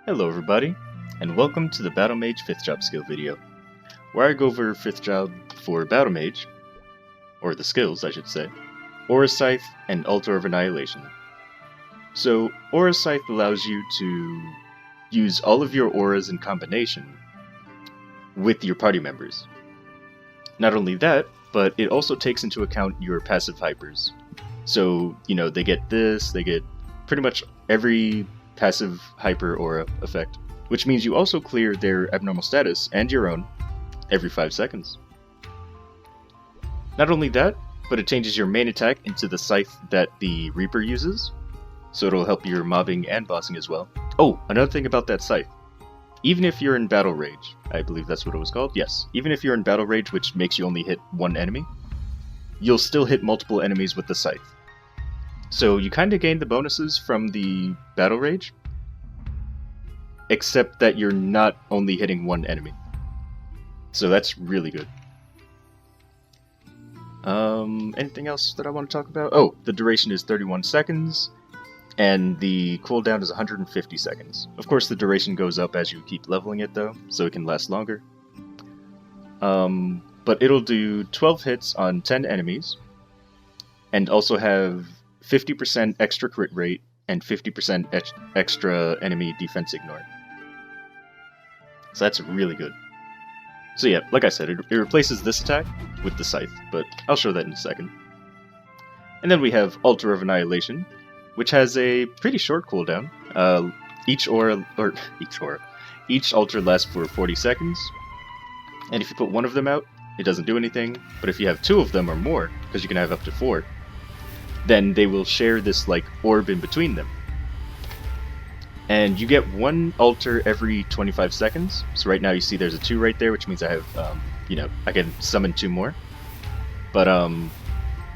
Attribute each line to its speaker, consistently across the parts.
Speaker 1: Hello everybody, and welcome to the Battle Mage 5th job skill video, where I go over 5th job for Battle Mage, or the skills I should say, Aura Scythe, and Altar of Annihilation. So, Aura Scythe allows you to use all of your auras in combination with your party members. Not only that, but it also takes into account your passive hypers. So, they get this, they get pretty much every passive hyper aura effect, which means you also clear their abnormal status and your own every 5 seconds. Not only that, but it changes your main attack into the Scythe that the Reaper uses, so it'll help your mobbing and bossing as well. Oh, another thing about that Scythe. Even if you're in Battle Rage, I believe that's what it was called, yes. Even if you're in Battle Rage, which makes you only hit one enemy, you'll still hit multiple enemies with the Scythe. So you kinda gain the bonuses from the Battle Rage, except that you're not only hitting one enemy. So that's really good. Anything else that I want to talk about? Oh, the duration is 31 seconds, and the cooldown is 150 seconds. Of course, the duration goes up as you keep leveling it, though, so it can last longer. But it'll do 12 hits on 10 enemies, and also have 50% extra crit rate and 50% extra enemy defense ignore. So that's really good. So yeah, like I said, it replaces this attack with the Scythe, but I'll show that in a second. And then we have Altar of Annihilation, which has a pretty short cooldown. Each altar lasts for 40 seconds, and if you put one of them out, it doesn't do anything, but if you have two of them or more, because you can have up to 4, then they will share this, orb in between them. And you get one altar every 25 seconds, so right now you see there's a 2 right there, which means I have, I can summon 2 more. But,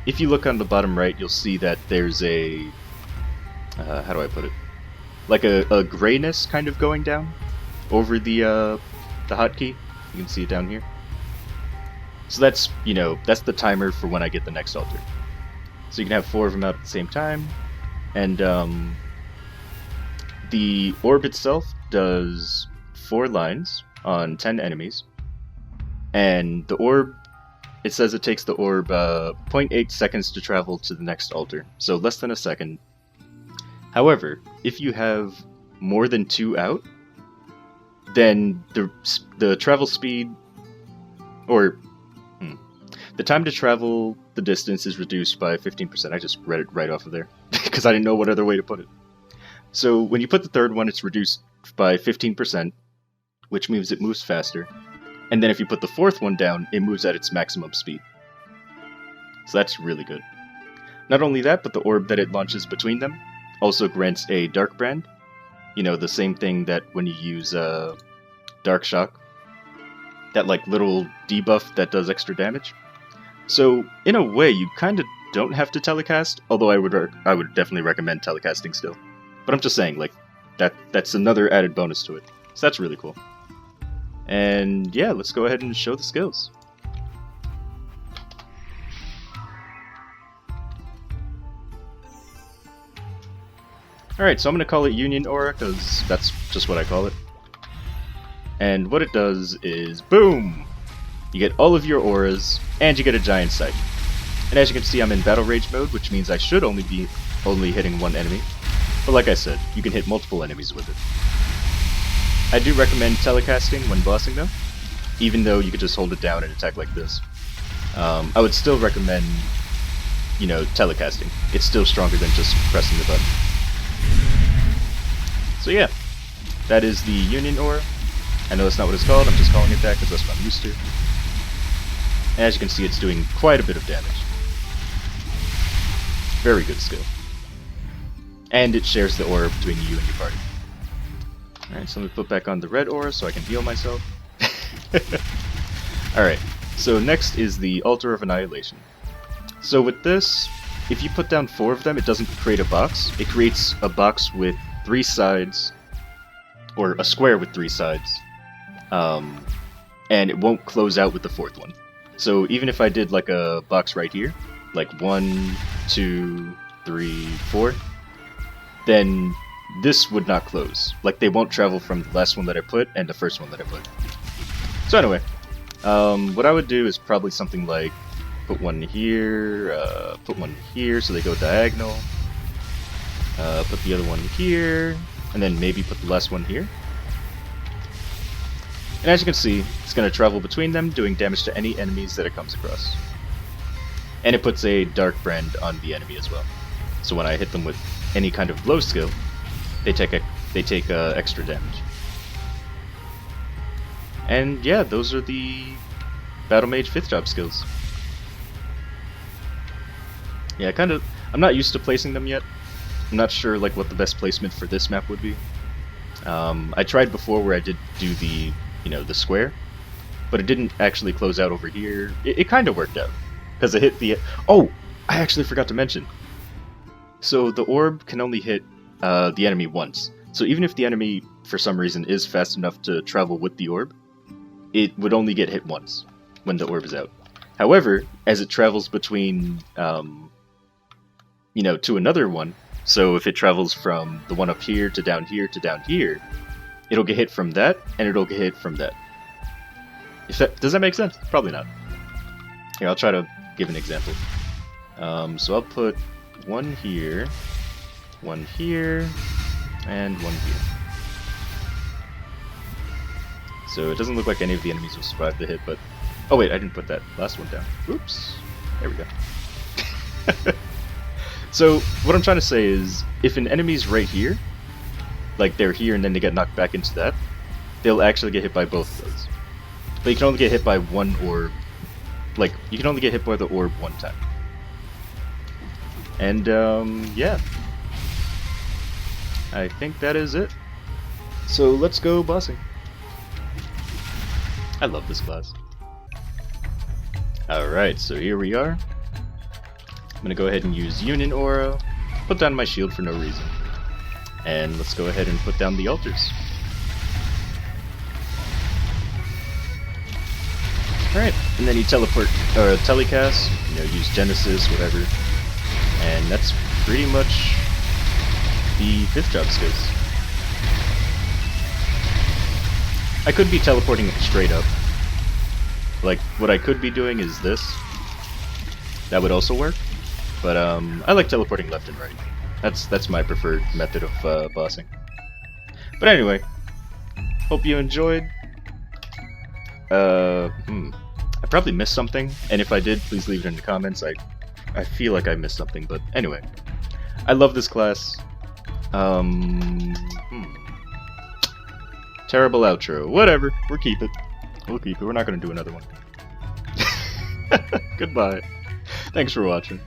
Speaker 1: if you look on the bottom right, you'll see that there's a, how do I put it? Like a grayness kind of going down over the hotkey. You can see it down here. So that's, that's the timer for when I get the next altar. So you can have 4 of them out at the same time, and the orb itself does 4 lines on 10 enemies, and the orb, it says it takes the orb 0.8 seconds to travel to the next altar, so less than a second. However, if you have more than 2 out, then the travel speed, or the time to travel the distance is reduced by 15%. I just read it right off of there, because I didn't know what other way to put it. So when you put the third one, it's reduced by 15%, which means it moves faster. And then if you put the fourth one down, it moves at its maximum speed. So that's really good. Not only that, but the orb that it launches between them also grants a Dark Brand. The same thing that when you use Dark Shock, that little debuff that does extra damage. So, in a way, you kind of don't have to telecast, although I would definitely recommend telecasting still. But I'm just saying, that's another added bonus to it. So that's really cool. And yeah, let's go ahead and show the skills. Alright, so I'm going to call it Union Aura, because that's just what I call it. And what it does is, boom! You get all of your auras, and you get a giant Scythe. And as you can see, I'm in Battle Rage mode, which means I should only be hitting one enemy. But like I said, you can hit multiple enemies with it. I do recommend telecasting when bossing though, even though you could just hold it down and attack like this. I would still recommend, telecasting. It's still stronger than just pressing the button. So yeah, that is the Union Aura. I know that's not what it's called, I'm just calling it that because that's what I'm used to. And as you can see, it's doing quite a bit of damage. Very good skill. And it shares the aura between you and your party. Alright, so let me put back on the red aura so I can heal myself. Alright, so next is the Altar of Annihilation. So with this, if you put down 4 of them, it doesn't create a box. It creates a box with 3 sides, or a square with 3 sides. And it won't close out with the 4th one. So even if I did a box right here, 1, 2, 3, 4, then this would not close. Like, they won't travel from the last one that I put and the first one that I put. So anyway, what I would do is probably something like put one here so they go diagonal, put the other one here, and then maybe put the last one here. And as you can see, it's going to travel between them, doing damage to any enemies that it comes across. And it puts a dark brand on the enemy as well. So when I hit them with any kind of blow skill, they take extra damage. And yeah, those are the Battle Mage 5th job skills. Yeah, I'm not used to placing them yet. I'm not sure like what the best placement for this map would be. I tried before where I did do the, the square, but it didn't actually close out over here. It kind of worked out because it hit the. Oh, I actually forgot to mention. So the orb can only hit the enemy once. So even if the enemy, for some reason, is fast enough to travel with the orb, it would only get hit once when the orb is out. However, as it travels between, to another one, so if it travels from the one up here to down here to down here, it'll get hit from that, and it'll get hit from that. Does that make sense? Probably not. Here, I'll try to give an example. So I'll put one here, and one here. So it doesn't look like any of the enemies will survive the hit, but... Oh wait, I didn't put that last one down. Oops. There we go. So, what I'm trying to say is, if an enemy's right here, like they're here and then they get knocked back into that, they'll actually get hit by both of those. But you can only get hit by one orb. Like, you can only get hit by the orb one time. And, yeah. I think that is it. So, let's go bossing. I love this class. Alright, so here we are. I'm gonna go ahead and use Union Aura, put down my shield for no reason. And let's go ahead and put down the altars. Alright, and then you teleport, or telecast, use Genesis, whatever. And that's pretty much the 5th job skills. I could be teleporting straight up. Like, what I could be doing is this. That would also work. But, I like teleporting left and right. That's my preferred method of bossing. But anyway, hope you enjoyed. I probably missed something, and if I did, please leave it in the comments. I feel like I missed something, but anyway. I love this class. Terrible outro. Whatever. We'll keep it. We're not gonna do another one. Goodbye. Thanks for watching.